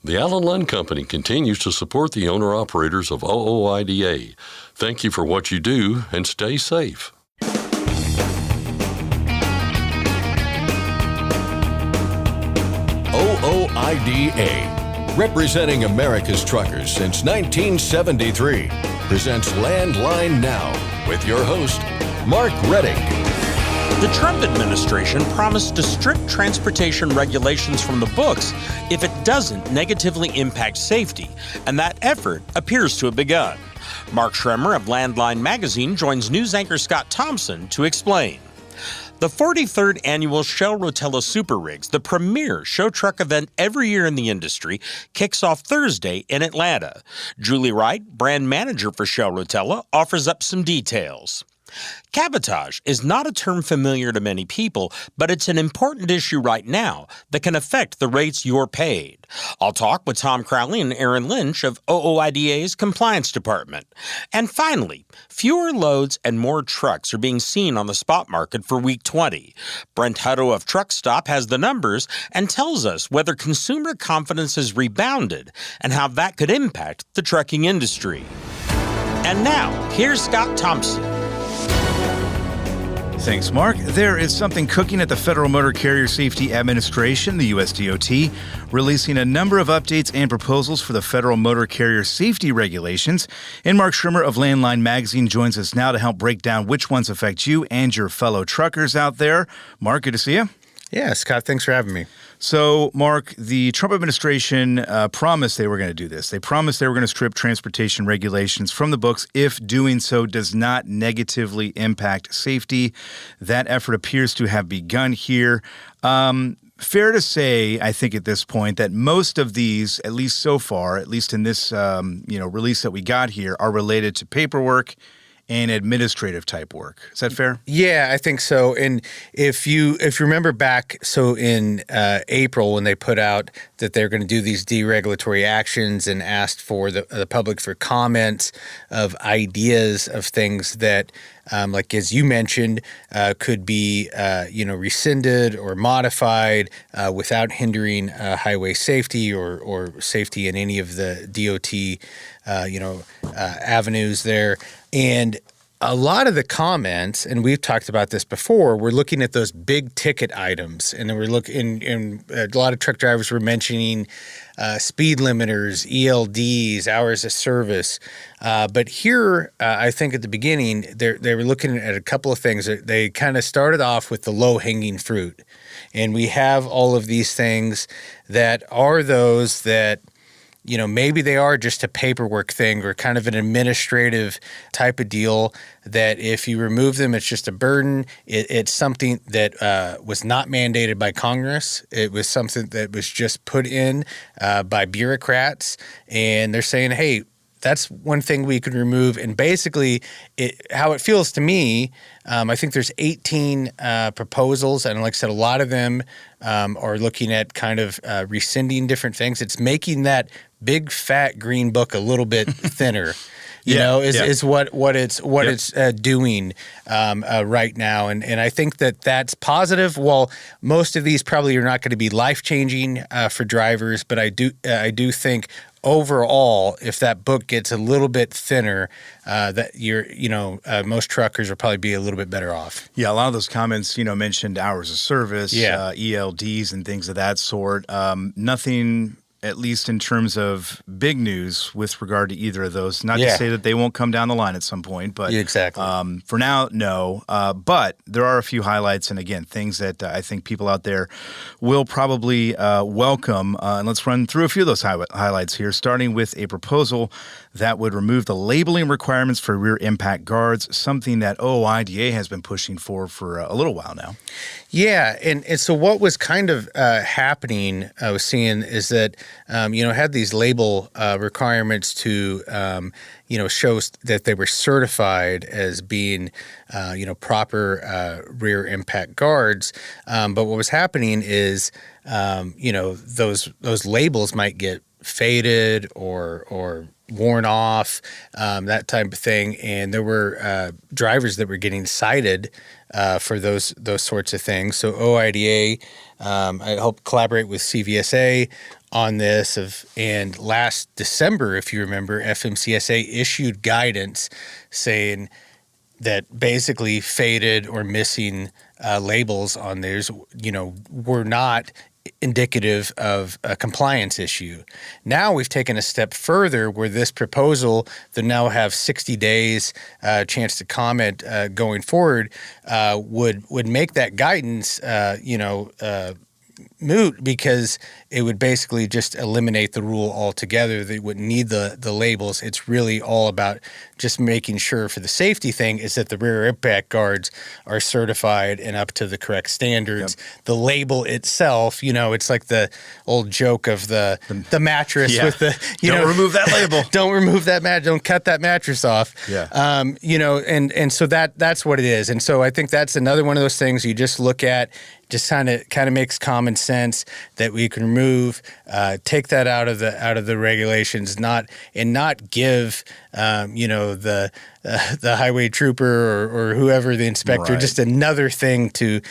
The Allen Lund Company continues to support the owner-operators of OOIDA. Thank you for what you do, and stay safe. OOIDA, representing America's truckers since 1973, presents Landline Now with your host, Mark Redding. The Trump administration promised to strip transportation regulations from the books if it doesn't negatively impact safety, and that effort appears to have begun. Mark Schremer of Landline Magazine joins news anchor Scott Thompson to explain. The 43rd annual Shell Rotella SuperRigs, the premier show truck event every year in the industry, kicks off Thursday in Atlanta. Julie Wright, brand manager for Shell Rotella, offers up some details. Cabotage is not a term familiar to many people, but it's an important issue right now that can affect the rates you're paid. I'll talk with Tom Crowley and Aaron Lynch of OOIDA's Compliance Department. And finally, fewer loads and more trucks are being seen on the spot market for week 20. Brent Hutto of Truckstop has the numbers and tells us whether consumer confidence has rebounded and how that could impact the trucking industry. And now, here's Scott Thompson. Thanks, Mark. There is something cooking at the Federal Motor Carrier Safety Administration, the USDOT, releasing a number of updates and proposals for the Federal Motor Carrier Safety Regulations. And Mark Schremer of Landline Magazine joins us now to help break down which ones affect you and your fellow truckers out there. Mark, good to see you. Yeah, Scott, thanks for having me. So, Mark, the Trump administration promised they were going to do this. They promised they were going to strip transportation regulations from the books if doing so does not negatively impact safety. That effort appears to have begun here. Fair to say, I think at this point, that most of these, at least so far, at least in this release that we got here, are related to paperwork and administrative type work. Is that fair? Yeah, I think so. And if you remember back, so in April when they put out that they're going to do these deregulatory actions and asked for the public for comments of ideas of things that, like as you mentioned, could be rescinded or modified without hindering highway safety or safety in any of the DOT avenues there. And a lot of the comments, and we've talked about this before, we're looking at those big ticket items, and then we're looking, and a lot of truck drivers were mentioning speed limiters, ELDs, hours of service. But here, I think at the beginning, they were looking at a couple of things. They kind of started off with the low-hanging fruit, and we have all of these things that are those that, maybe they are just a paperwork thing or kind of an administrative type of deal that if you remove them, it's just a burden. It's something that was not mandated by Congress. It was something that was just put in by bureaucrats. And they're saying, hey, that's one thing we could remove. And basically, how it feels to me, I think there's 18 proposals. And like I said, a lot of them are looking at kind of rescinding different things. It's making that big fat green book a little bit thinner. Is what it's doing right now, and I think that's positive. While most of these probably are not going to be life changing for drivers, but I do think overall, if that book gets a little bit thinner, that most truckers will probably be a little bit better off. Yeah, a lot of those comments, mentioned hours of service, ELDs, and things of that sort. Nothing, at least in terms of big news with regard to either of those. Not to say that they won't come down the line at some point, but exactly. For now, no. But there are a few highlights, and again, things that I think people out there will probably welcome. And let's run through a few of those highlights here, starting with a proposal that would remove the labeling requirements for rear impact guards, something that OOIDA has been pushing for a little while now. Yeah, and so what was kind of happening, I was seeing, is that, had these label requirements to, show that they were certified as being, proper rear impact guards. But what was happening is, those labels might get faded or worn off, that type of thing. And there were drivers that were getting cited for those sorts of things. So OIDA, I helped collaborate with CVSA on this. And last December, if you remember, FMCSA issued guidance saying that basically faded or missing labels on theirs, were not indicative of a compliance issue. Now we've taken a step further where this proposal that now have 60 days chance to comment going forward would make that guidance moot, because it would basically just eliminate the rule altogether. They wouldn't need the labels. It's really all about just making sure for the safety thing is that the rear impact guards are certified and up to the correct standards. Yep. The label itself, it's like the old joke of the mattress with the, don't remove that label. Don't remove that don't cut that mattress off. Yeah. And so that's what it is. And so I think that's another one of those things you just look at, just kind of makes common sense that we can remove, take that out of the regulations, not give the highway trooper or whoever, the inspector, just another thing to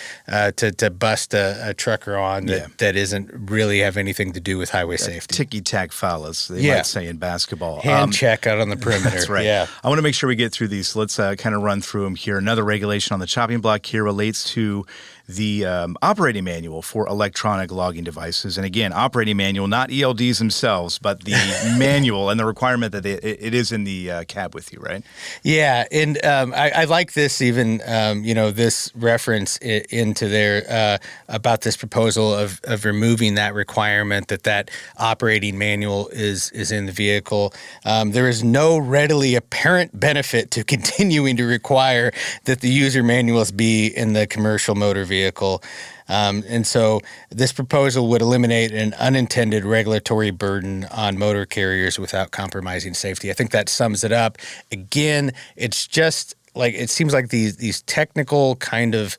bust a trucker on that isn't really have anything to do with highway safety. Ticky-tack follows, they might say in basketball. Hand check out on the perimeter. That's right. Yeah. I want to make sure we get through these. Let's kind of run through them here. Another regulation on the chopping block here relates to the operating manual for electronic logging devices. And again, operating manual, not ELDs themselves, but the manual and the requirement that it is in the cab with you, right? Yeah, and I like this even, this reference into there about this proposal of removing that requirement that operating manual is in the vehicle. There is no readily apparent benefit to continuing to require that the user manuals be in the commercial motor vehicle. And so this proposal would eliminate an unintended regulatory burden on motor carriers without compromising safety. I think that sums it up. Again, it's just like it seems like these technical kind of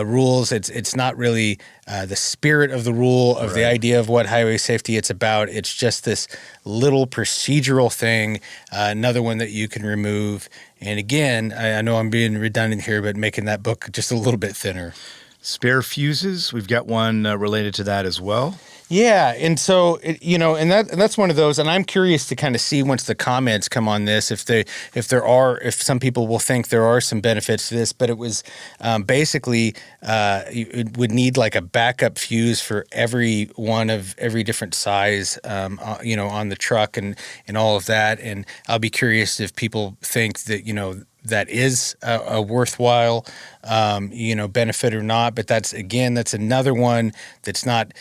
rules. It's not really the spirit of the rule of the idea of what highway safety it's about. It's just this little procedural thing, another one that you can remove. And again, I know I'm being redundant here, but making that book just a little bit thinner. Spare fuses, we've got one related to that as well. Yeah, and so that's one of those, and I'm curious to kind of see once the comments come on this if some people will think there are some benefits to this, but it was basically it would need like a backup fuse for every one of every different size, on the truck and all of that, and I'll be curious if people think that that is a worthwhile, benefit or not. But that's another one that's not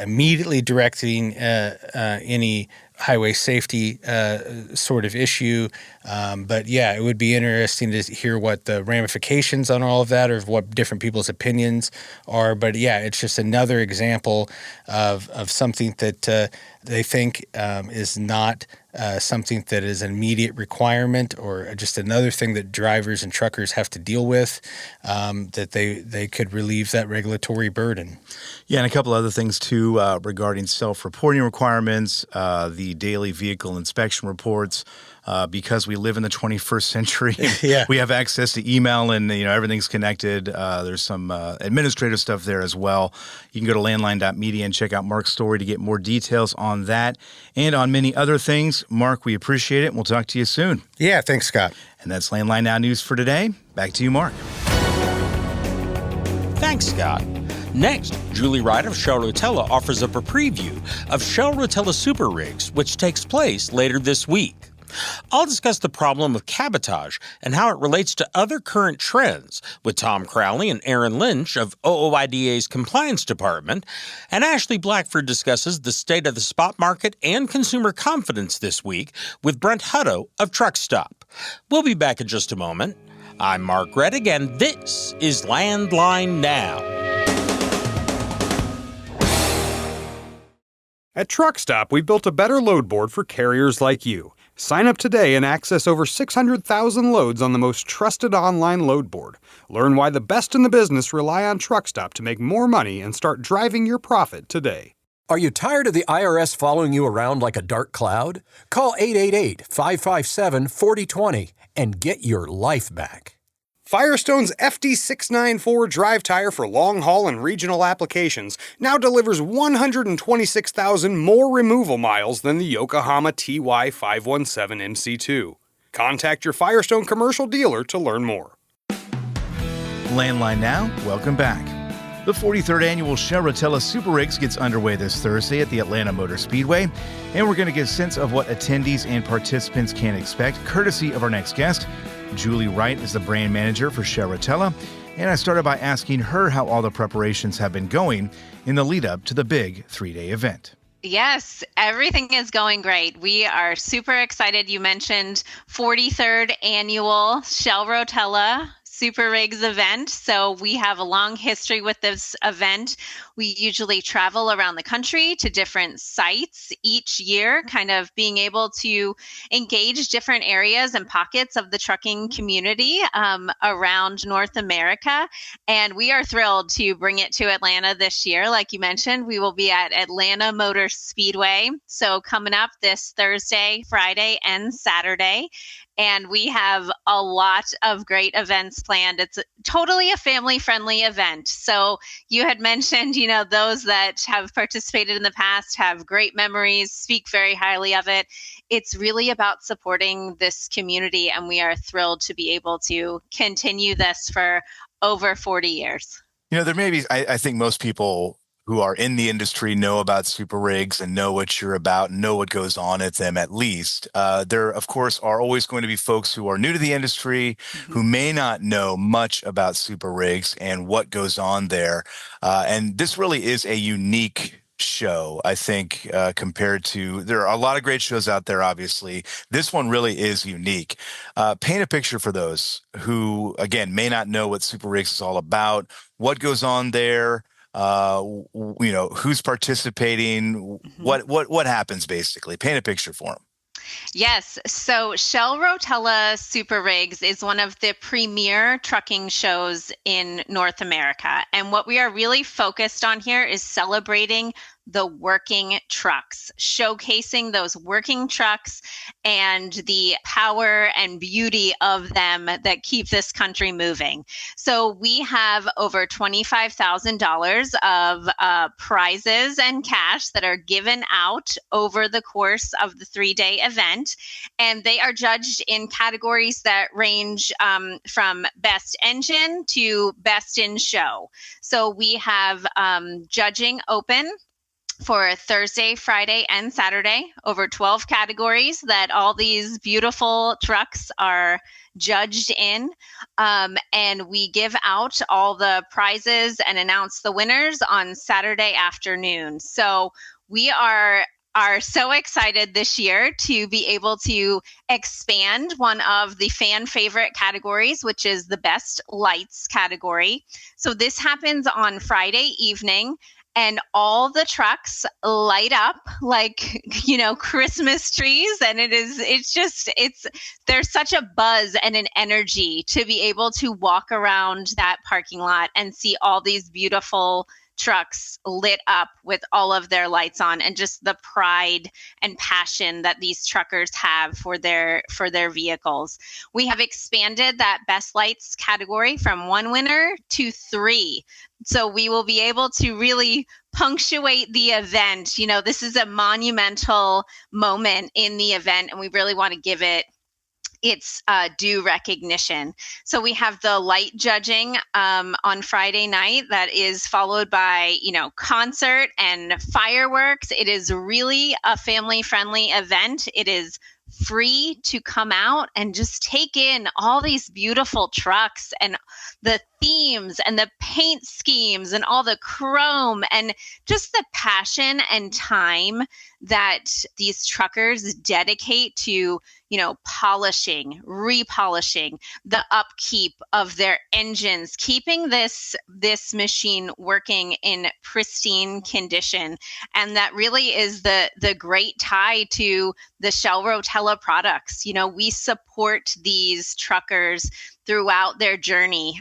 immediately directing any highway safety sort of issue. But yeah, it would be interesting to hear what the ramifications on all of that or what different people's opinions are. But yeah, it's just another example of something that they think is not something that is an immediate requirement or just another thing that drivers and truckers have to deal with, that they could relieve that regulatory burden. Yeah, and a couple other things too regarding self-reporting requirements, the daily vehicle inspection reports. Because we live in the 21st century, we have access to email and everything's connected. There's some administrative stuff there as well. You can go to landline.media and check out Mark's story to get more details on that and on many other things. Mark, we appreciate it, and we'll talk to you soon. Yeah, thanks, Scott. And that's Landline Now News for today. Back to you, Mark. Thanks, Scott. Next, Julie Wright of Shell Rotella offers up a preview of Shell Rotella SuperRigs, which takes place later this week. I'll discuss the problem of cabotage and how it relates to other current trends with Tom Crowley and Aaron Lynch of OOIDA's Compliance Department, and Ashley Blackford discusses the state of the spot market and consumer confidence this week with Brent Hutto of Truckstop. We'll be back in just a moment. I'm Mark Rettig, and this is Landline Now. At Truckstop, we built a better load board for carriers like you. Sign up today and access over 600,000 loads on the most trusted online load board. Learn why the best in the business rely on Truckstop to make more money and start driving your profit today. Are you tired of the IRS following you around like a dark cloud? Call 888-557-4020 and get your life back. Firestone's FD694 drive tire for long haul and regional applications now delivers 126,000 more removal miles than the Yokohama TY517 MC2. Contact your Firestone commercial dealer to learn more. Landline now, welcome back. The 43rd annual Shell Rotella SuperRigs gets underway this Thursday at the Atlanta Motor Speedway, and we're going to get a sense of what attendees and participants can expect, courtesy of our next guest. Julie Wright is the brand manager for Shell Rotella, and I started by asking her how all the preparations have been going in the lead up to the big 3-day event. Yes, everything is going great. We are super excited. You mentioned 43rd annual Shell Rotella SuperRigs event. So we have a long history with this event. We usually travel around the country to different sites each year, kind of being able to engage different areas and pockets of the trucking community around North America. And we are thrilled to bring it to Atlanta this year. Like you mentioned, we will be at Atlanta Motor Speedway. So coming up this Thursday, Friday, and Saturday. And we have a lot of great events planned. It's totally a family-friendly event. So you had mentioned, those that have participated in the past have great memories, speak very highly of it. It's really about supporting this community, and we are thrilled to be able to continue this for over 40 years. There may be, I think most people who are in the industry know about SuperRigs and know what you're about, know what goes on at them at least. There, of course, are always going to be folks who are new to the industry, who may not know much about SuperRigs and what goes on there. And this really is a unique show, I think, compared to, there are a lot of great shows out there, obviously. This one really is unique. Paint a picture for those who, again, may not know what SuperRigs is all about, what goes on there, who's participating, what happens, basically. Paint a picture for them. Yes. So Shell Rotella SuperRigs is one of the premier trucking shows in North America. And what we are really focused on here is celebrating the working trucks, showcasing those working trucks and the power and beauty of them that keep this country moving. So we have over $25,000 of prizes and cash that are given out over the course of the 3-day event. And they are judged in categories that range from best engine to best in show. So we have judging open for Thursday, Friday, and Saturday, over 12 categories that all these beautiful trucks are judged in. And we give out all the prizes and announce the winners on Saturday afternoon. So we are so excited this year to be able to expand one of the fan favorite categories, which is the best lights category. So this happens on Friday evening. And all the trucks light up like, Christmas trees. And there's such a buzz and an energy to be able to walk around that parking lot and see all these beautiful trucks lit up with all of their lights on, and just the pride and passion that these truckers have for their vehicles. We have expanded that best lights category from 1 winner to 3. So we will be able to really punctuate the event. This is a monumental moment in the event, and we really want to give it its due recognition. So we have the light judging on Friday night that is followed by, concert and fireworks. It is really a family-friendly event. It is free to come out and just take in all these beautiful trucks and the themes and the paint schemes and all the chrome and just the passion and time that these truckers dedicate to, polishing, repolishing, the upkeep of their engines, keeping this machine working in pristine condition. And that really is the great tie to the Shell Rotella products. We support these truckers throughout their journey.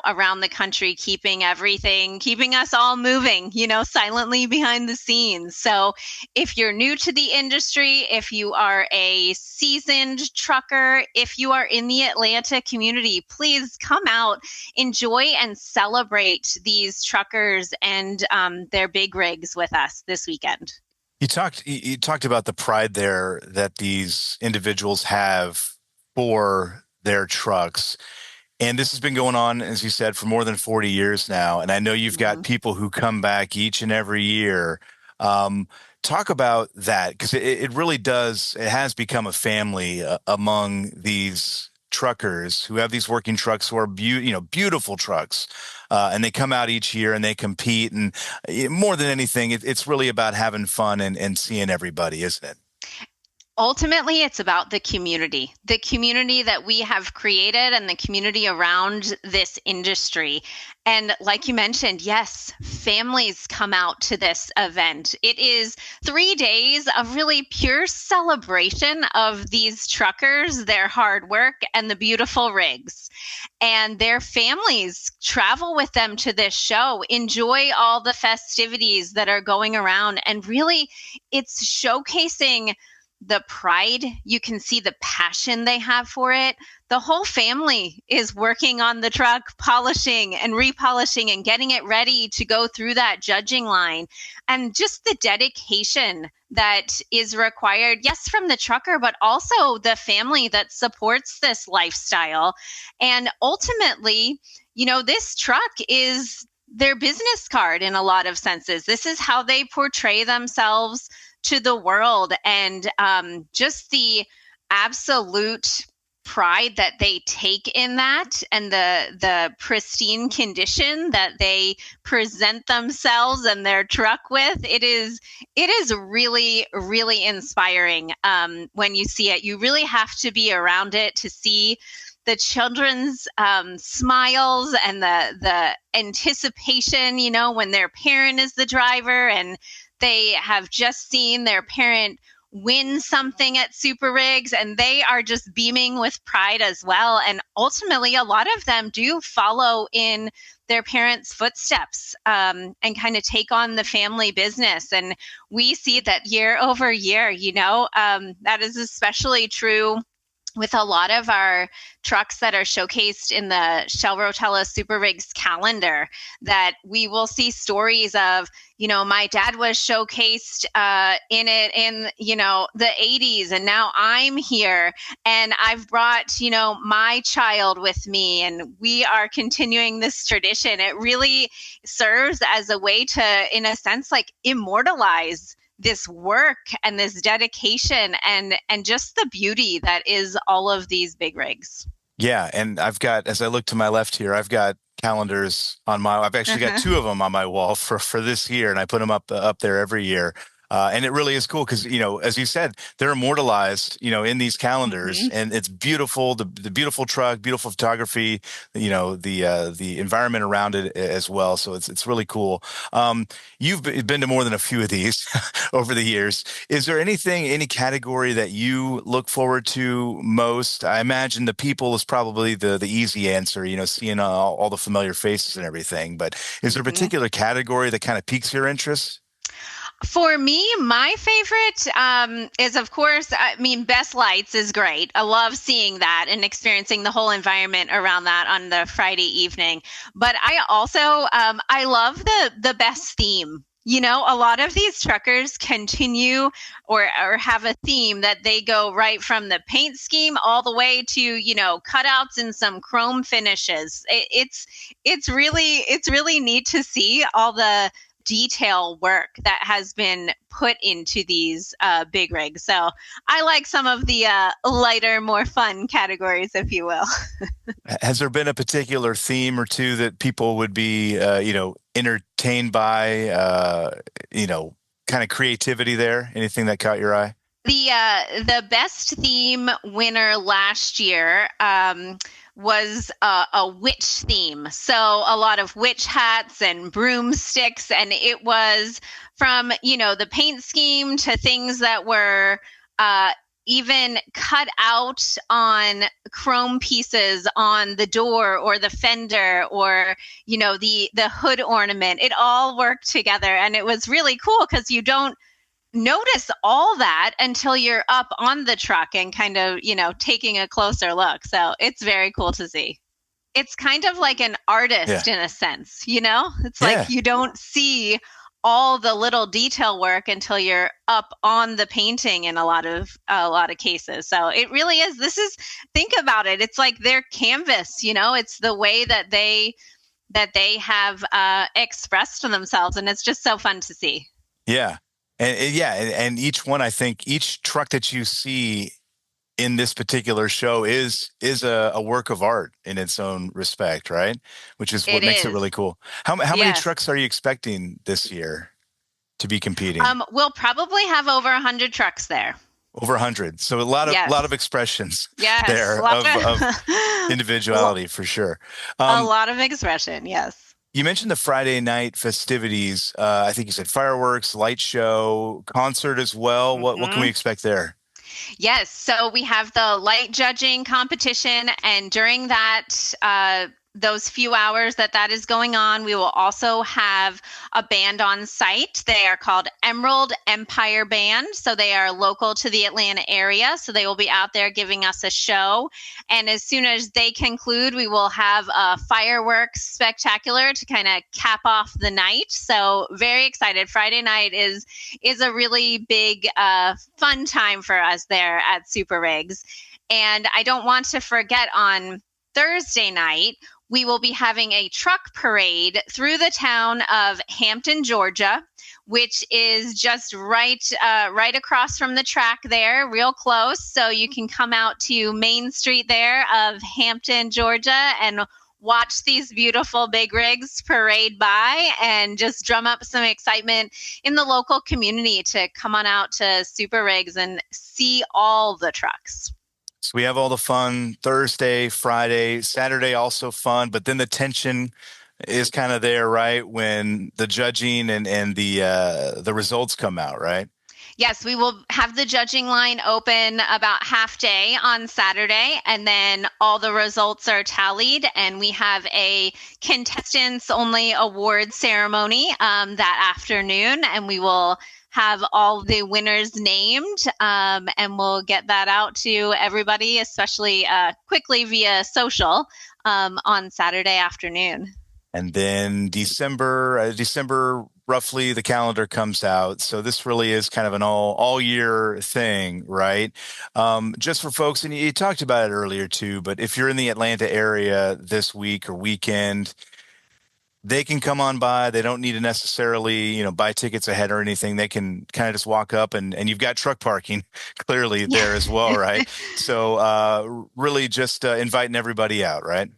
around the country, keeping us all moving, silently behind the scenes. So if you're new to the industry, if you are a seasoned trucker, if you are in the Atlanta community, please come out, enjoy and celebrate these truckers and their big rigs with us this weekend. You talked about the pride there that these individuals have for their trucks. And this has been going on, as you said, for more than 40 years now. And I know you've got people who come back each and every year. Talk about that, because it really does. It has become a family among these truckers who have these working trucks who are beautiful trucks. And they come out each year and they compete. And more than anything, it's really about having fun and seeing everybody, isn't it? Ultimately, it's about the community that we have created and the community around this industry. And like you mentioned, yes, families come out to this event. It is 3 days of really pure celebration of these truckers, their hard work, and the beautiful rigs. And their families travel with them to this show, enjoy all the festivities that are going around. And really, it's showcasing the pride. You can see the passion they have for it. The whole family is working on the truck, polishing and repolishing and getting it ready to go through that judging line. And just the dedication that is required, yes, from the trucker, but also the family that supports this lifestyle. And ultimately, this truck is their business card in a lot of senses. This is how they portray themselves to the world, and just the absolute pride that they take in that, and the pristine condition that they present themselves and their truck with. It is really, really inspiring when you see it. You really have to be around it to see the children's smiles and the anticipation, when their parent is the driver and they have just seen their parent win something at SuperRigs, and they are just beaming with pride as well. And ultimately, a lot of them do follow in their parents' footsteps and kind of take on the family business. And we see that year over year, that is especially true with a lot of our trucks that are showcased in the Shell Rotella SuperRigs calendar, that we will see stories of, my dad was showcased in it in, the 80s, and now I'm here and I've brought, my child with me, and we are continuing this tradition. It really serves as a way to, in a sense, like immortalize this work and this dedication and just the beauty that is all of these big rigs. Yeah. And I've got, as I look to my left here, I've got calendars I've actually got two of them on my wall for this year, and I put them up there every year. And it really is cool because, as you said, they're immortalized, in these calendars, and it's beautiful. The beautiful truck, beautiful photography, the environment around it as well. So it's really cool. You've been to more than a few of these over the years. Is there any category that you look forward to most? I imagine the people is probably the easy answer, seeing all the familiar faces and everything. But is there a particular category that kind of piques your interest? For me, my favorite is, of course, Best Lights is great. I love seeing that and experiencing the whole environment around that on the Friday evening. But I also, I love the best theme. A lot of these truckers continue or have a theme that they go right from the paint scheme all the way to, cutouts and some chrome finishes. It's really neat to see all the detail work that has been put into these big rigs. So I like some of the lighter, more fun categories, if you will. Has there been a particular theme or two that people would be, entertained by, kind of creativity there? Anything that caught your eye? The best theme winner last year was a witch theme. So a lot of witch hats and broomsticks, and it was from, the paint scheme to things that were even cut out on chrome pieces on the door or the fender or, the hood ornament. It all worked together. And it was really cool because you don't notice all that until you're up on the truck and kind of, taking a closer look. So it's very cool to see. It's kind of like an artist in a sense, It's like you don't see all the little detail work until you're up on the painting in a lot of cases. So it really is. Think about it. It's like their canvas, it's the way that they have expressed themselves. And it's just so fun to see. Yeah. And each one, I think each truck that you see in this particular show is a work of art in its own respect, right? Which is what makes it really cool. How many trucks are you expecting this year to be competing? We'll probably have over 100 trucks there. Over 100. So a lot of expressions there of individuality for sure. A lot of expression, yes. You mentioned the Friday night festivities. I think you said fireworks, light show, concert as well. Mm-hmm. What can we expect there? Yes. So we have the light judging competition. And during that, those few hours that is going on, we will also have a band on site. They are called Emerald Empire Band. So they are local to the Atlanta area. So they will be out there giving us a show. And as soon as they conclude, we will have a fireworks spectacular to kind of cap off the night. So very excited. Friday night is a really big, fun time for us there at SuperRigs. And I don't want to forget on Thursday night, we will be having a truck parade through the town of Hampton, Georgia, which is just right across from the track there, real close. So you can come out to Main Street there of Hampton, Georgia, and watch these beautiful big rigs parade by and just drum up some excitement in the local community to come on out to SuperRigs and see all the trucks. So we have all the fun Thursday, Friday, Saturday, also fun, but then the tension is kind of there, right? When the judging and the results come out, right? Yes, we will have the judging line open about half day on Saturday, and then all the results are tallied, and we have a contestants only award ceremony that afternoon, and we will have all the winners named, and we'll get that out to everybody, especially quickly via social on Saturday afternoon. And then December, roughly, the calendar comes out. So this really is kind of an all year thing, right? Just for folks, and you talked about it earlier too, but if you're in the Atlanta area this week or weekend, they can come on by. They don't need to necessarily, buy tickets ahead or anything. They can kind of just walk up and you've got truck parking clearly there as well, right? So really just inviting everybody out, right?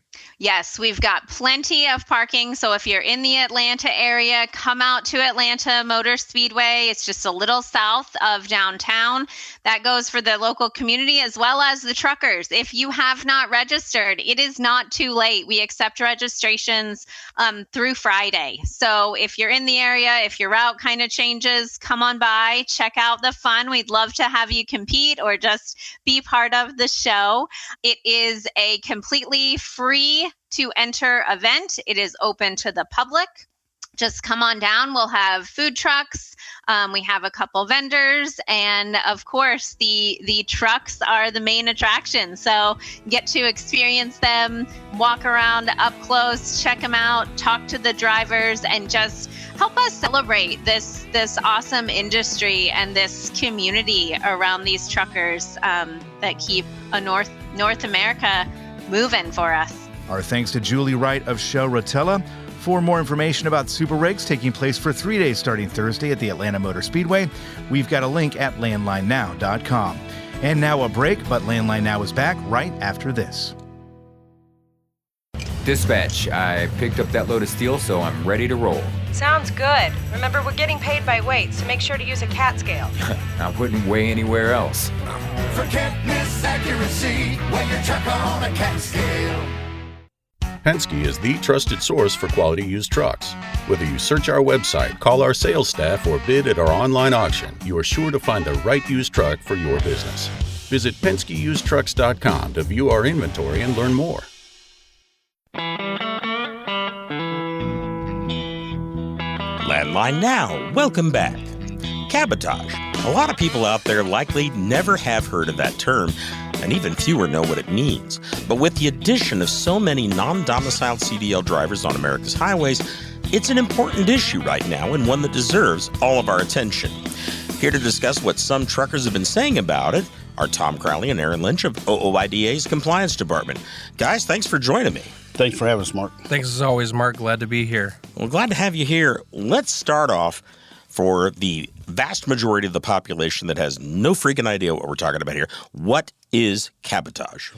Yes, we've got plenty of parking. So if you're in the Atlanta area, come out to Atlanta Motor Speedway. It's just a little south of downtown. That goes for the local community as well as the truckers. If you have not registered, it is not too late. We accept registrations through Friday. So if you're in the area, if your route kind of changes, come on by, check out the fun. We'd love to have you compete or just be part of the show. It is a completely free to enter event. It is open to the public. Just come on down. We'll have food trucks. We have a couple vendors, and of course, the trucks are the main attraction. So get to experience them, walk around up close, check them out, talk to the drivers, and just help us celebrate this awesome industry and this community around these truckers that keep North America moving for us. Our thanks to Julie Wright of Shell Rotella. For more information about SuperRigs taking place for 3 days starting Thursday at the Atlanta Motor Speedway, we've got a link at landlinenow.com. And now a break, but Landline Now is back right after this. Dispatch, I picked up that load of steel, so I'm ready to roll. Sounds good. Remember, we're getting paid by weight, so make sure to use a cat scale. I wouldn't weigh anywhere else. Forget miss accuracy, weigh your truck on a cat scale. Penske is the trusted source for quality used trucks. Whether you search our website, call our sales staff, or bid at our online auction, you are sure to find the right used truck for your business. Visit PenskeUsedTrucks.com to view our inventory and learn more. Landline now. Welcome back. Cabotage. A lot of people out there likely never have heard of that term, and even fewer know what it means. But with the addition of so many non-domiciled CDL drivers on America's highways, it's an important issue right now and one that deserves all of our attention. Here to discuss what some truckers have been saying about it are Tom Crowley and Aaron Lynch of OOIDA's Compliance Department. Guys, thanks for joining me. Thanks for having us, Mark. Thanks as always, Mark. Glad to be here. Well, glad to have you here. Let's start off for the vast majority of the population that has no freaking idea what we're talking about here. What is cabotage?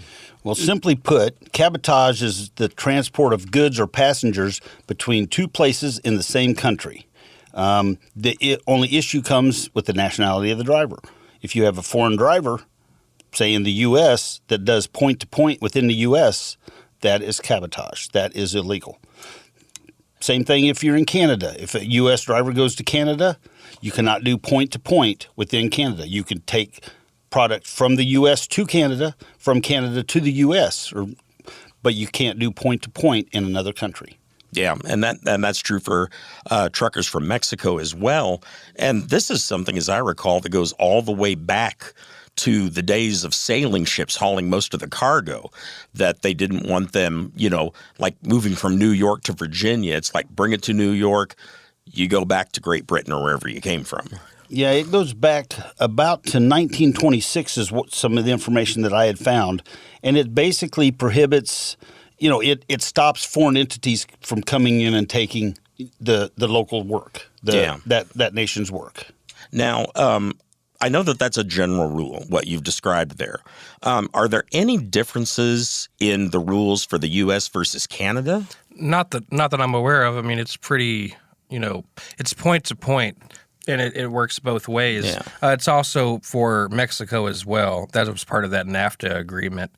Well, simply put, cabotage is the transport of goods or passengers between two places in the same country. The only issue comes with the nationality of the driver. If you have a foreign driver, say in the U.S., that does point-to-point within the U.S., that is cabotage. That is illegal. Same thing if you're in Canada. If a U.S. driver goes to Canada, you cannot do point-to-point within Canada. You can take product from the U.S. to Canada, from Canada to the U.S., but you can't do point-to-point in another country. Yeah, and that's true for truckers from Mexico as well. And this is something, as I recall, that goes all the way back to the days of sailing ships hauling most of the cargo, that they didn't want them, like moving from New York to Virginia. It's like, bring it to New York, you go back to Great Britain or wherever you came from. Yeah, it goes back about to 1926 is what some of the information that I had found. And it basically prohibits, it stops foreign entities from coming in and taking the local work, that nation's work. Now, I know that that's a general rule, what you've described there. Are there any differences in the rules for the U.S. versus Canada? Not that I'm aware of. I mean, it's pretty, it's point to point, and it works both ways. Yeah. It's also for Mexico as well. That was part of that NAFTA agreement,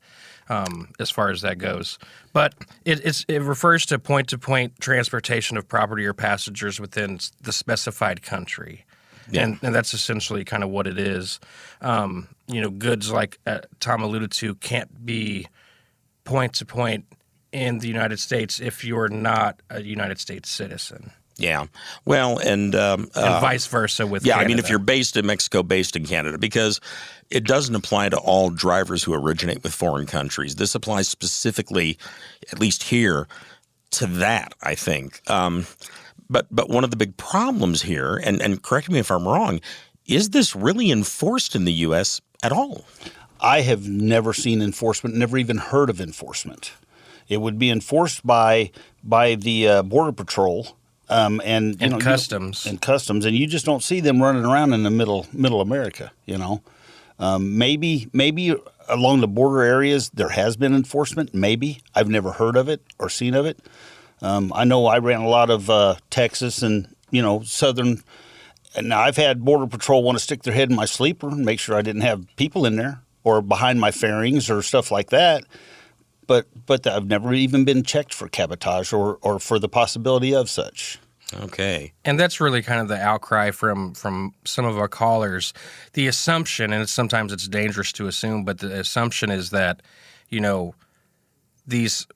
as far as that goes. But it refers to point-to-point transportation of property or passengers within the specified country. Yeah. And that's essentially kind of what it is. Goods like Tom alluded to can't be point-to-point in the United States if you're not a United States citizen. Yeah. Well, and vice versa with Canada. I mean, if you're based in Mexico, based in Canada, because it doesn't apply to all drivers who originate with foreign countries. This applies specifically, at least here, to that, I think. But one of the big problems here, and correct me if I'm wrong, is this really enforced in the U.S. at all? I have never seen enforcement, never even heard of enforcement. It would be enforced by the Border Patrol and customs. And customs, and you just don't see them running around in the middle America, Maybe along the border areas there has been enforcement, maybe. I've never heard of it or seen of it. I know I ran a lot of Texas and, southern, and now I've had Border Patrol want to stick their head in my sleeper and make sure I didn't have people in there or behind my fairings or stuff like that. But I've never even been checked for cabotage or for the possibility of such. Okay. And that's really kind of the outcry from some of our callers. The assumption, and sometimes it's dangerous to assume, but the assumption is that, these,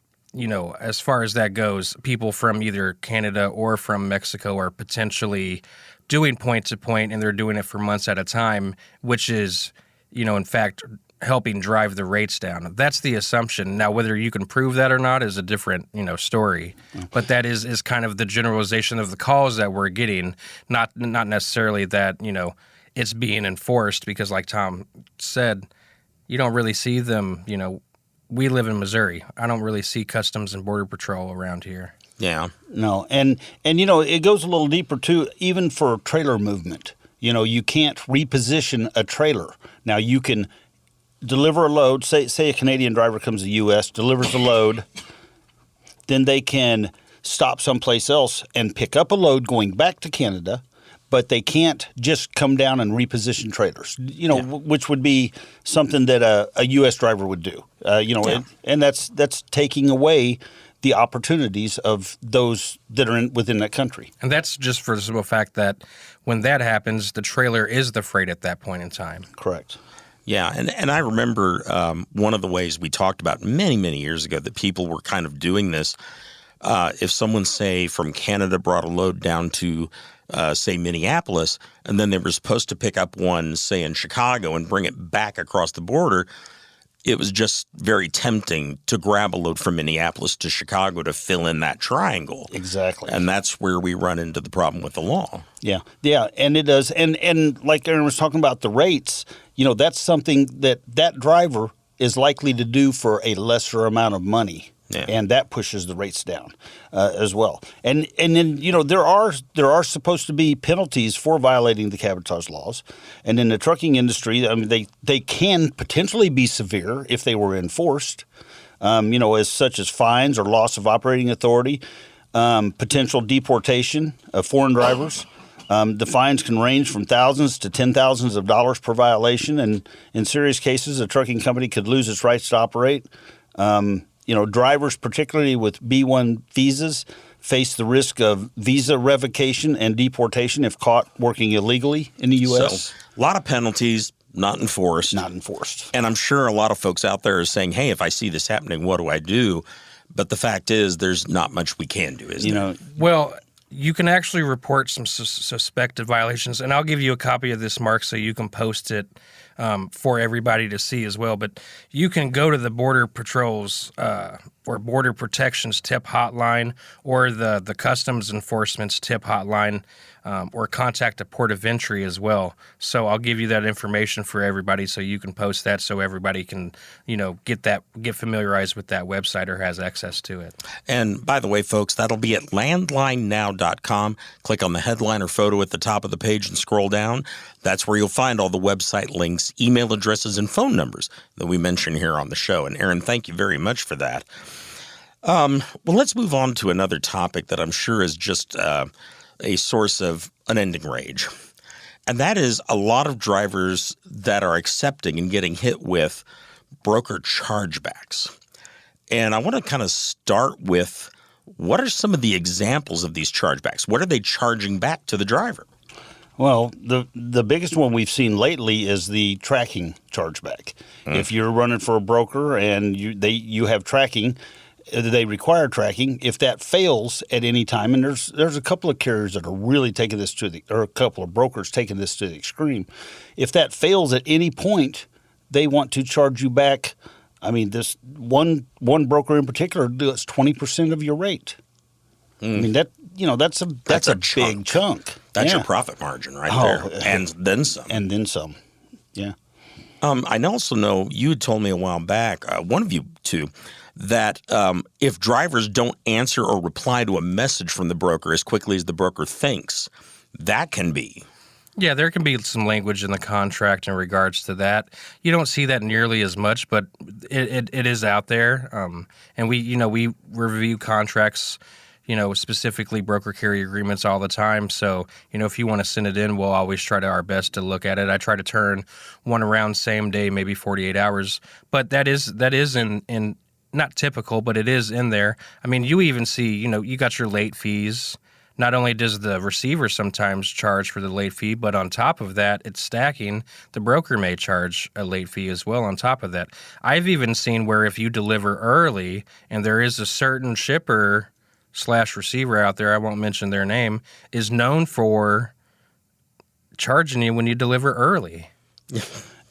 as far as that goes, people from either Canada or from Mexico are potentially doing point-to-point, and they're doing it for months at a time, which is, in fact, helping drive the rates down. That's the assumption. Now, whether you can prove that or not is a different, story. But that is kind of the generalization of the calls that we're getting, not necessarily that, it's being enforced, because like Tom said, you don't really see them, we live in Missouri. I don't really see Customs and Border Patrol around here. Yeah. No, and it goes a little deeper too, even for trailer movement. You can't reposition a trailer. Now you can deliver a load, say a Canadian driver comes to the U.S., delivers a load, then they can stop someplace else and pick up a load going back to Canada, but they can't just come down and reposition trailers, which would be something that a U.S. driver would do, and that's taking away the opportunities of those that are within that country. And that's just for the simple fact that when that happens, the trailer is the freight at that point in time. Correct. Yeah, and I remember one of the ways we talked about many, many years ago that people were kind of doing this. If someone, say, from Canada brought a load down to, say, Minneapolis, and then they were supposed to pick up one, say, in Chicago and bring it back across the border, it was just very tempting to grab a load from Minneapolis to Chicago to fill in that triangle. Exactly. And that's where we run into the problem with the law. Yeah, and it does. And like Aaron was talking about the rates, that's something that driver is likely to do for a lesser amount of money. Yeah. And that pushes the rates down as well. And then there are supposed to be penalties for violating the cabotage laws. And in the trucking industry, I mean they can potentially be severe if they were enforced. As such as fines or loss of operating authority, potential deportation of foreign drivers. The fines can range from thousands to $10,000s of dollars per violation, and in serious cases, a trucking company could lose its rights to operate. Drivers, particularly with B-1 visas, face the risk of visa revocation and deportation if caught working illegally in the U.S. So, a lot of penalties, not enforced. Not enforced. And I'm sure a lot of folks out there are saying, hey, if I see this happening, what do I do? But the fact is there's not much we can do, is there? Well, you can actually report some suspected violations, and I'll give you a copy of this, Mark, so you can post it for everybody to see as well. But you can go to the Border Patrol's or Border Protection's tip hotline or the Customs Enforcement's tip hotline or contact a port of entry as well. So I'll give you that information for everybody so you can post that so everybody can, get familiarized with that website or has access to it. And by the way, folks, that'll be at landlinenow.com. Click on the headline or photo at the top of the page and scroll down. That's where you'll find all the website links, email addresses, and phone numbers that we mention here on the show. And Aaron, thank you very much for that. Well, let's move on to another topic that I'm sure is just a source of unending rage. And that is a lot of drivers that are accepting and getting hit with broker chargebacks. And I want to kind of start with, what are some of the examples of these chargebacks? What are they charging back to the driver? Well, the biggest one we've seen lately is the tracking chargeback. If you're running for a broker and you have tracking, they require tracking. If that fails at any time, and there's a couple of carriers that are really taking this or a couple of brokers taking this to the extreme. If that fails at any point, they want to charge you back. I mean, this one broker in particular does 20% of your rate. I mean that's a big chunk. That's your profit margin right there, and then some. And then some. Yeah. I also know you had told me a while back, one of you two, that if drivers don't answer or reply to a message from the broker as quickly as the broker thinks, that can be. Yeah, there can be some language in the contract in regards to that. You don't see that nearly as much, but it is out there. And we review contracts, specifically broker carrier agreements all the time. So, if you want to send it in, we'll always try our best to look at it. I try to turn one around same day, maybe 48 hours. But that is in not typical, but it is in there. I mean, you even see, you got your late fees. Not only does the receiver sometimes charge for the late fee, but on top of that, it's stacking. The broker may charge a late fee as well on top of that. I've even seen where if you deliver early and there is a certain shipper / receiver out there, I won't mention their name, is known for charging you when you deliver early.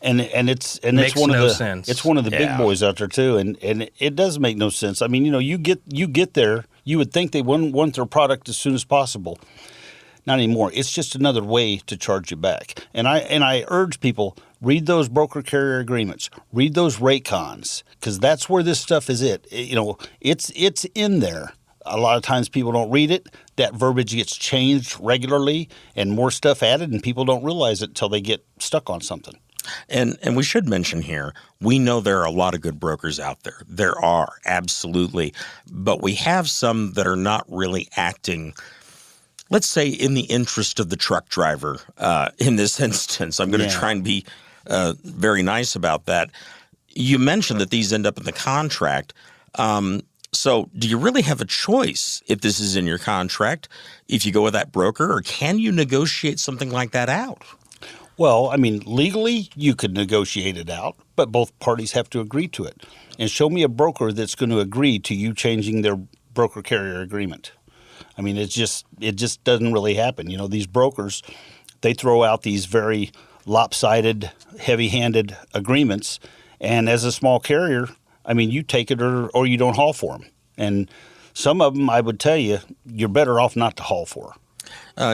And it's Makes one no of the sense. It's one of the big boys out there too, and it does make no sense. I mean, you get there, you would think they want their product as soon as possible. Not anymore. It's just another way to charge you back. And I urge people, read those broker carrier agreements, read those rate cons, because that's where this stuff is. It's in there. A lot of times people don't read it. That verbiage gets changed regularly and more stuff added, and people don't realize it until they get stuck on something. And we should mention here, we know there are a lot of good brokers out there. There are, absolutely. But we have some that are not really acting, let's say, in the interest of the truck driver in this instance. I'm going to try and be very nice about that. You mentioned that these end up in the contract. So do you really have a choice if this is in your contract, if you go with that broker, or can you negotiate something like that out? Well, I mean, legally, you could negotiate it out, but both parties have to agree to it. And show me a broker that's going to agree to you changing their broker carrier agreement. I mean, it just doesn't really happen. You know, these brokers, they throw out these very lopsided, heavy-handed agreements, and as a small carrier, I mean, you take it or you don't haul for them. And some of them, I would tell you, you're better off not to haul for.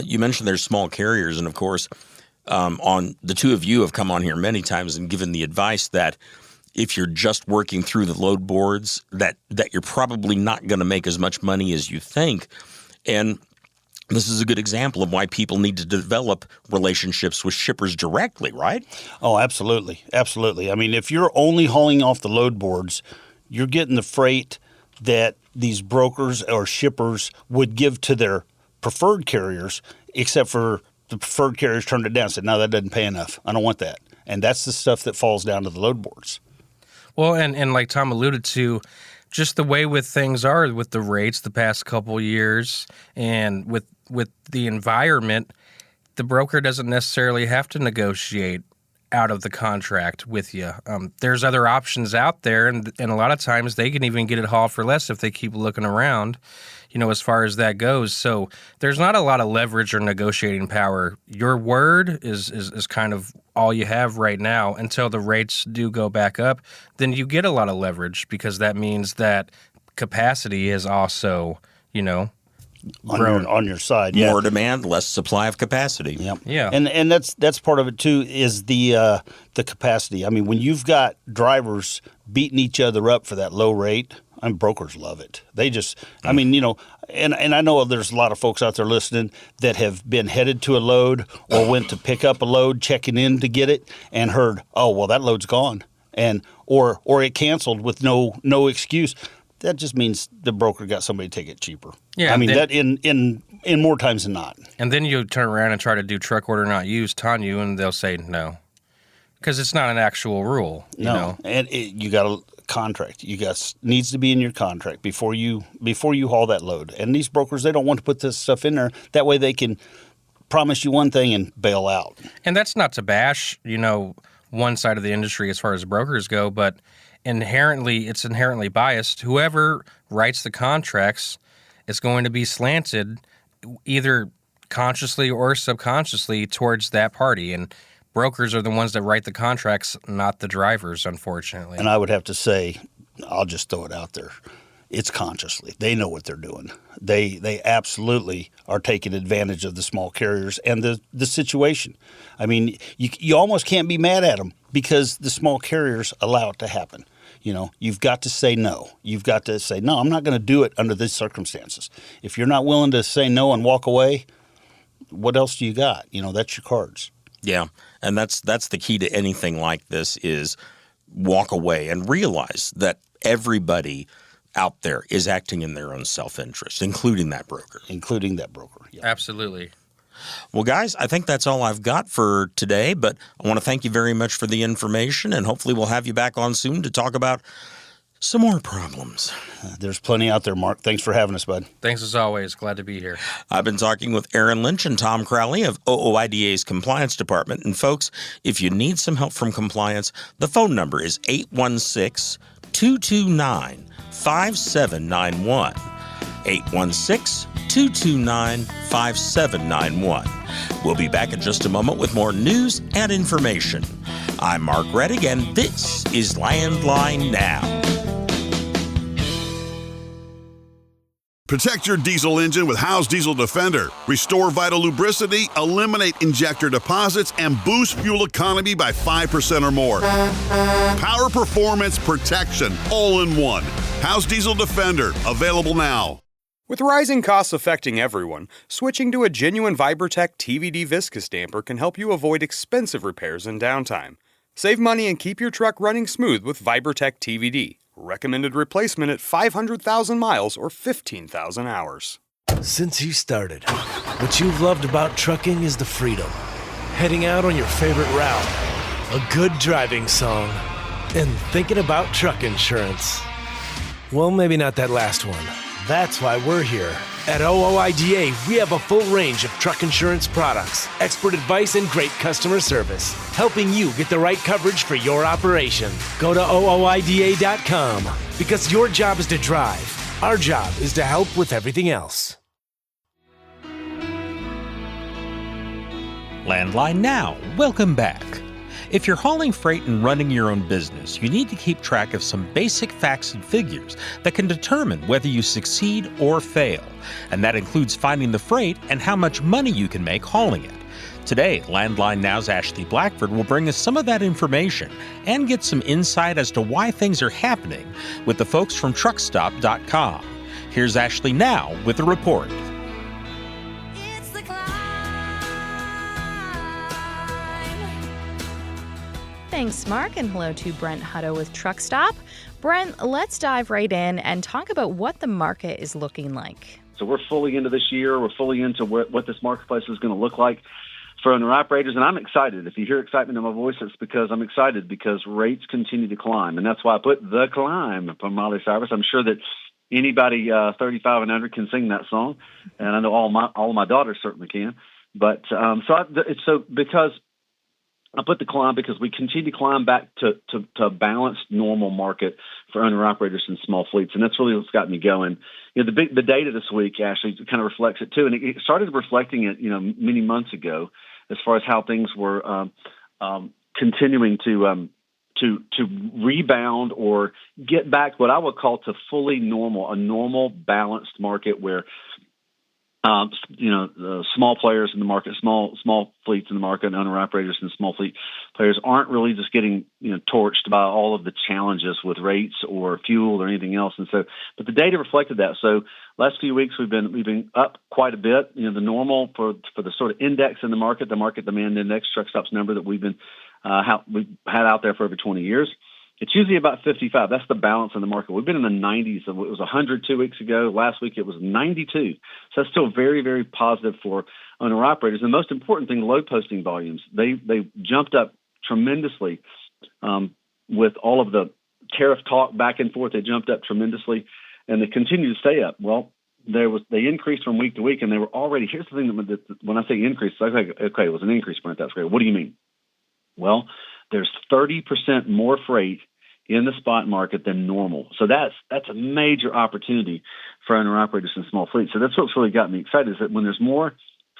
You mentioned there's small carriers, and of course, on the two of you have come on here many times and given the advice that if you're just working through the load boards, that you're probably not going to make as much money as you think. And this is a good example of why people need to develop relationships with shippers directly, right? Oh, absolutely. Absolutely. I mean, if you're only hauling off the load boards, you're getting the freight that these brokers or shippers would give to their preferred carriers, except for the preferred carriers turned it down and said, no, that doesn't pay enough. I don't want that. And that's the stuff that falls down to the load boards. Well, and like Tom alluded to, just the way with things are with the rates the past couple years and with the environment, the broker doesn't necessarily have to negotiate out of the contract with you. There's other options out there, and a lot of times they can even get it hauled for less if they keep looking around, you know, as far as that goes. So there's not a lot of leverage or negotiating power. Your word is kind of all you have right now until the rates do go back up. Then you get a lot of leverage because that means that capacity is also, you know, on your side. More demand, less supply of capacity. Yep. Yeah. And that's part of it too, is the capacity. I mean, when you've got drivers beating each other up for that low rate, brokers love it. They just, I mean, you know, and I know there's a lot of folks out there listening that have been headed to a load or went to pick up a load, checking in to get it, and heard, oh, well, that load's gone, and or it canceled with no excuse. That just means the broker got somebody to take it cheaper. Yeah, I mean, that in more times than not. And then you turn around and try to do truck order not used on you, and they'll say no, because it's not an actual rule. You know? And you got a contract. Needs to be in your contract before you haul that load. And these brokers, they don't want to put this stuff in there. That way they can promise you one thing and bail out. And that's not to bash, you know, one side of the industry as far as brokers go, but it's inherently biased. Whoever writes the contracts is going to be slanted either consciously or subconsciously towards that party. And brokers are the ones that write the contracts, not the drivers, unfortunately. And I would have to say, I'll just throw it out there, it's consciously. They know what they're doing. They absolutely are taking advantage of the small carriers and the situation. I mean, you almost can't be mad at them because the small carriers allow it to happen. You know, you've got to say no. You've got to say, no, I'm not going to do it under these circumstances. If you're not willing to say no and walk away, what else do you got? You know, that's your cards. Yeah, and that's the key to anything like this is walk away and realize that everybody out there is acting in their own self-interest, including that broker. Yeah. Absolutely. Well, guys, I think that's all I've got for today, but I want to thank you very much for the information, and hopefully we'll have you back on soon to talk about some more problems. There's plenty out there, Mark. Thanks for having us, bud. Thanks as always. Glad to be here. I've been talking with Aaron Lynch and Tom Crowley of OOIDA's Compliance Department. And folks, if you need some help from compliance, the phone number is 816-229-5791. 816-229-5791. We'll be back in just a moment with more news and information. I'm Mark Rettig, and this is Landline Now. Protect your diesel engine with Howe's Diesel Defender. Restore vital lubricity, eliminate injector deposits, and boost fuel economy by 5% or more. Power, performance, protection, all in one. Howe's Diesel Defender, available now. With rising costs affecting everyone, switching to a genuine Vibertech TVD viscous damper can help you avoid expensive repairs and downtime. Save money and keep your truck running smooth with Vibertech TVD. Recommended replacement at 500,000 miles or 15,000 hours. Since you started, what you've loved about trucking is the freedom. Heading out on your favorite route, a good driving song, and thinking about truck insurance. Well, maybe not that last one. That's why we're here. At OOIDA, we have a full range of truck insurance products, expert advice, and great customer service, helping you get the right coverage for your operation. Go to OOIDA.com because your job is to drive. Our job is to help with everything else. Landline Now, welcome back. If you're hauling freight and running your own business, you need to keep track of some basic facts and figures that can determine whether you succeed or fail. And that includes finding the freight and how much money you can make hauling it. Today, Landline Now's Ashley Blackford will bring us some of that information and get some insight as to why things are happening with the folks from Truckstop.com. Here's Ashley now with the report. Thanks, Mark, and hello to Brent Hutto with Truckstop. Brent, let's dive right in and talk about what the market is looking like. So we're fully into this year. We're fully into what this marketplace is going to look like for owner-operators, and I'm excited. If you hear excitement in my voice, it's because I'm excited because rates continue to climb, and that's why I put The Climb from Miley Cyrus. I'm sure that anybody 35 and under can sing that song, and I know all my daughters certainly can. But because I put The Climb because we continue to climb back to a balanced, normal market for owner-operators and small fleets, and that's really what's got me going. You know, the data this week actually kind of reflects it too, and it started reflecting it, many months ago, as far as how things were continuing to rebound or get back what I would call to fully normal, a normal, balanced market where small players in the market, small fleets in the market, and owner-operators and small fleet players aren't really just getting torched by all of the challenges with rates or fuel or anything else. And so, but the data reflected that. So last few weeks we've been up quite a bit. The normal for the sort of index in the market demand index, Truckstop's number that we've had out there for over 20 years. It's usually about 55. That's the balance in the market. We've been in the 90s. It was 100 2 weeks ago. Last week it was 92. So that's still very, very positive for owner-operators. And the most important thing, load posting volumes. They jumped up tremendously with all of the tariff talk back and forth. They jumped up tremendously, and they continue to stay up. Well, they increased from week to week, and they were already. Here's the thing that when I say increase, okay, it was an increase, Brent. That's great. What do you mean? Well, there's 30% more freight in the spot market than normal. So that's a major opportunity for owner-operators and small fleets. So that's what's really got me excited is that when there's more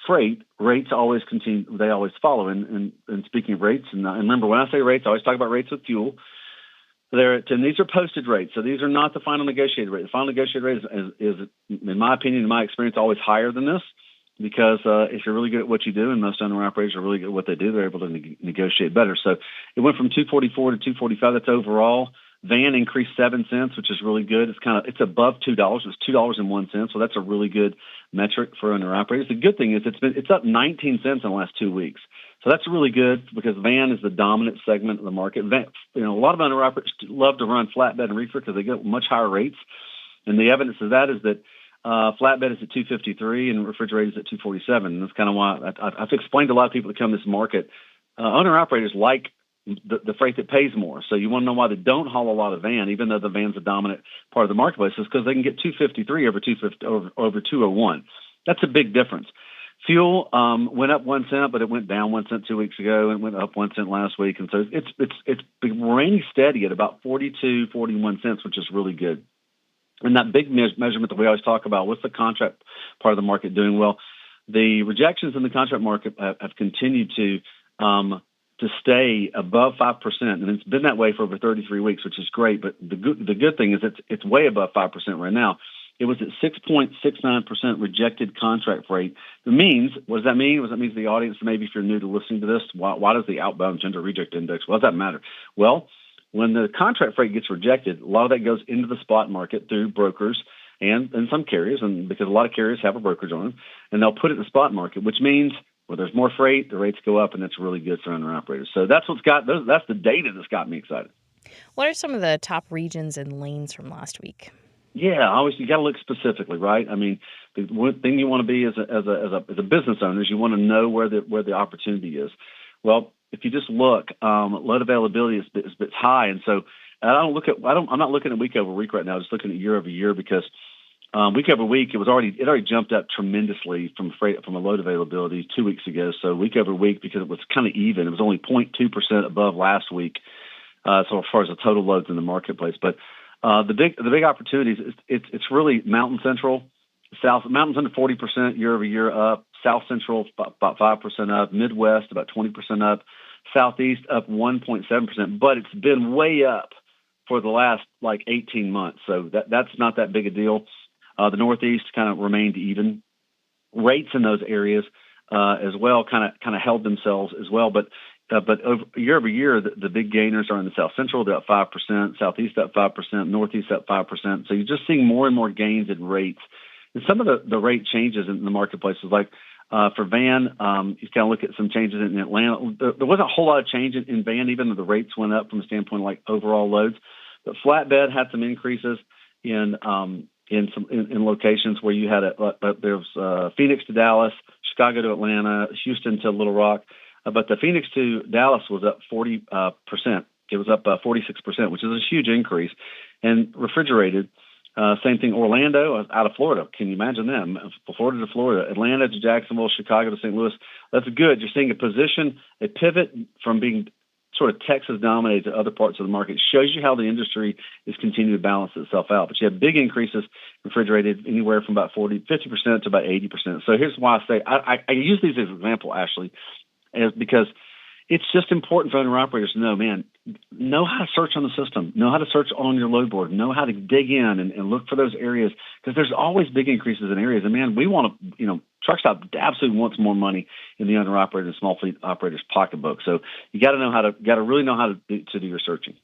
freight, rates always continue, they always follow. And speaking of rates, and remember when I say rates, I always talk about rates with fuel. And these are posted rates. So these are not the final negotiated rate. The final negotiated rate is in my opinion, in my experience, always higher than this. Because if you're really good at what you do, and most owner-operators are really good at what they do, they're able to negotiate better. So it went from $2.44 to $2.45. That's overall. Van increased 7 cents, which is really good. It's above $2. It's $2.01. So that's a really good metric for owner-operators. The good thing is it's up 19 cents in the last 2 weeks. So that's really good because van is the dominant segment of the market. A lot of owner-operators love to run flatbed and reefer because they get much higher rates. And the evidence of that is that flatbed is at $2.53 and refrigerated is at $2.47. And that's kind of why I've explained to a lot of people that come to this market. Owner-operators like the freight that pays more. So you want to know why they don't haul a lot of van, even though the van's a dominant part of the marketplace, is because they can get $2.53 over $2.01. That's a big difference. Fuel went up 1 cent, but it went down 1 cent 2 weeks ago, and went up 1 cent last week. And so it's been remaining steady at about 42, 41 cents, which is really good. And that big measurement that we always talk about, what's the contract part of the market doing? Well, the rejections in the contract market have continued to stay above 5%, and it's been that way for over 33 weeks, which is great. But the good thing is it's way above 5% right now. It was at 6.69% rejected contract rate. What does that mean? That means the audience, maybe if you're new to listening to this, why does the outbound gender reject index? Why does that matter? Well, when the contract freight gets rejected, a lot of that goes into the spot market through brokers and some carriers, and because a lot of carriers have a brokerage on them, and they'll put it in the spot market, which means where there's more freight, the rates go up, and that's really good for owner-operators. So that's that's the data that's got me excited. What are some of the top regions and lanes from last week? Yeah, you got to look specifically, right? I mean, the one thing you want to be as a business owner is you want to know where the opportunity is. Well, if you just look, load availability is high, and so I'm not looking at week over week right now. I'm just looking at year over year because week over week, it already jumped up tremendously from a load availability 2 weeks ago. So week over week, because it was kind of even, it was only 0.2% above last week. So as far as the total loads in the marketplace, but the big opportunities, it's really Mountain Central, South. Mountain's under 40% year over year up. South Central about 5% up. Midwest about 20% up. Southeast up 1.7%, but it's been way up for the last 18 months. So that's not that big a deal. The Northeast kind of remained even. Rates in those areas as well kind of held themselves as well, but year over year, the big gainers are in the South Central. They're up 5%, Southeast up 5%, Northeast up 5%. So you're just seeing more and more gains in rates. And some of the rate changes in the marketplace is for van, you kind of look at some changes in Atlanta. There wasn't a whole lot of change in van, even though the rates went up from the standpoint of overall loads. But flatbed had some increases in locations where you had there's Phoenix to Dallas, Chicago to Atlanta, Houston to Little Rock. But the Phoenix to Dallas was up 40%. It was up 46%, which is a huge increase. And refrigerated, same thing. Orlando out of Florida. Can you imagine them? Florida to Florida, Atlanta to Jacksonville, Chicago to St. Louis. That's good. You're seeing a pivot from being sort of Texas dominated to other parts of the market. It shows you how the industry is continuing to balance itself out. But you have big increases refrigerated anywhere from about 50% to about 80%. So here's why I say I use these as an example, Ashley, is because it's just important for owner-operators to know how to search on the system, know how to search on your load board, know how to dig in and look for those areas, because there's always big increases in areas. And we want to, Truckstop absolutely wants more money in the owner-operator and small fleet operators' pocketbook. So you got to really know how to do your searching.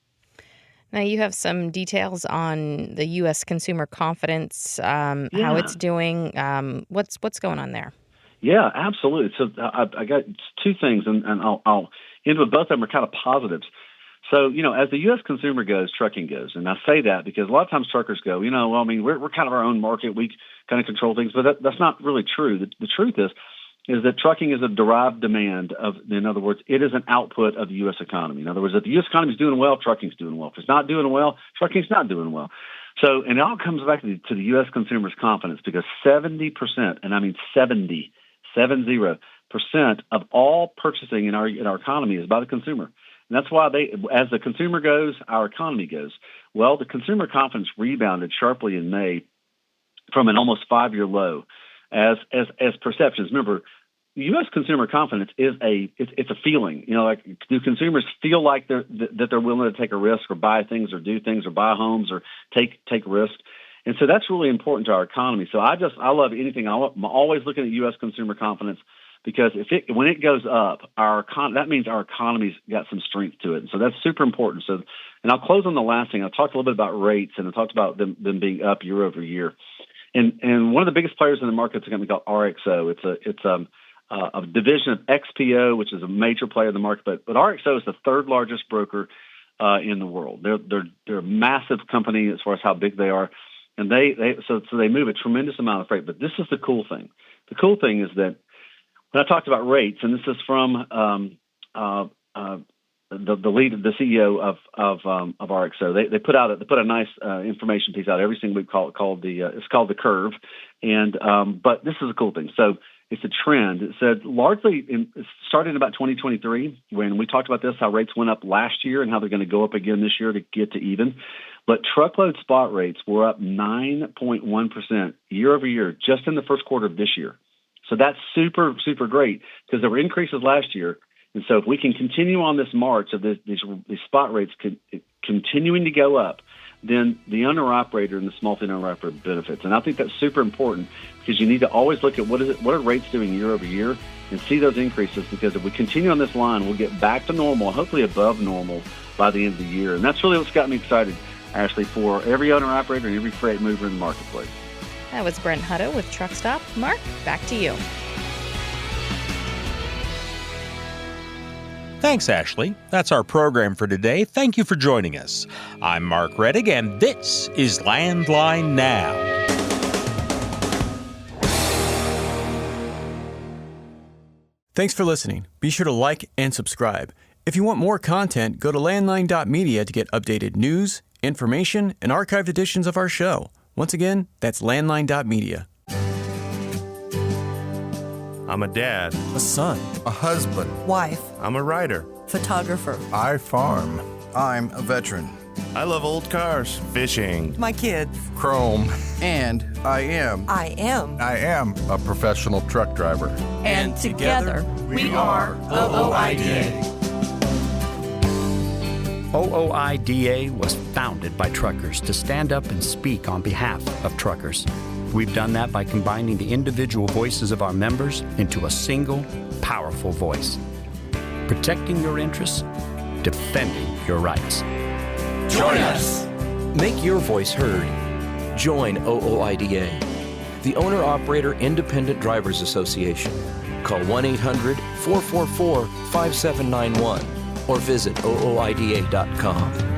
Now, you have some details on the U.S. consumer confidence, how it's doing. What's going on there? Yeah, absolutely. So I got two things, and I'll end with both of them are kind of positives. So, as the U.S. consumer goes, trucking goes. And I say that because a lot of times truckers go, we're kind of our own market. We kind of control things. But that's not really true. The truth is that trucking is a derived demand of, in other words, it is an output of the U.S. economy. In other words, if the U.S. economy is doing well, trucking's doing well. If it's not doing well, trucking's not doing well. So, and it all comes back to the U.S. consumer's confidence, because 70%, and I mean 70% of all purchasing in our economy is by the consumer. And that's why as the consumer goes, our economy goes. Well, the consumer confidence rebounded sharply in May from an almost 5-year low as perceptions. Remember, U.S. consumer confidence is it's a feeling. Do consumers feel like they're willing to take a risk or buy things or do things or buy homes or take risks? And so that's really important to our economy. So I love anything. I'm always looking at U.S. consumer confidence, because when it goes up, that means our economy's got some strength to it. And so that's super important. So, and I'll close on the last thing. I talked a little bit about rates, and I talked about them being up year over year. And one of the biggest players in the market is a company called RXO. It's a division of XPO, which is a major player in the market. But RXO is the third largest broker in the world. They're a massive company as far as how big they are. And so they move a tremendous amount of freight. But this is the cool thing. The cool thing is that when I talked about rates, and this is from the CEO of RXO, they put a nice information piece out every single week called the Curve, and but this is a cool thing. So it's a trend. It said largely started in about 2023 when we talked about this, how rates went up last year and how they're going to go up again this year to get to even. But truckload spot rates were up 9.1% year over year just in the first quarter of this year. So that's super, super great, because there were increases last year. And so if we can continue on this march of these spot rates continuing to go up, then the owner-operator and the small fleet owner-operator benefits. And I think that's super important, because you need to always look at what are rates doing year over year and see those increases, because if we continue on this line, we'll get back to normal, hopefully above normal by the end of the year. And that's really what's got me excited, Ashley, for every owner-operator and every freight mover in the marketplace. That was Brent Hutto with Truckstop. Mark, back to you. Thanks, Ashley. That's our program for today. Thank you for joining us. I'm Mark Reddick, and this is Landline Now. Thanks for listening. Be sure to like and subscribe. If you want more content, go to landline.media to get updated news, information, and archived editions of our show. Once again, that's landline.media. I'm a dad, a son, a husband, wife. I'm a writer, photographer. I farm. I'm a veteran. I love old cars, fishing, my kids, chrome, and I am a professional truck driver. And together we are OOIDA. OOIDA was founded by truckers to stand up and speak on behalf of truckers. We've done that by combining the individual voices of our members into a single, powerful voice. Protecting your interests, defending your rights. Join us! Make your voice heard. Join OOIDA, the Owner-Operator Independent Drivers Association. Call 1-800-444-5791 or visit OOIDA.com.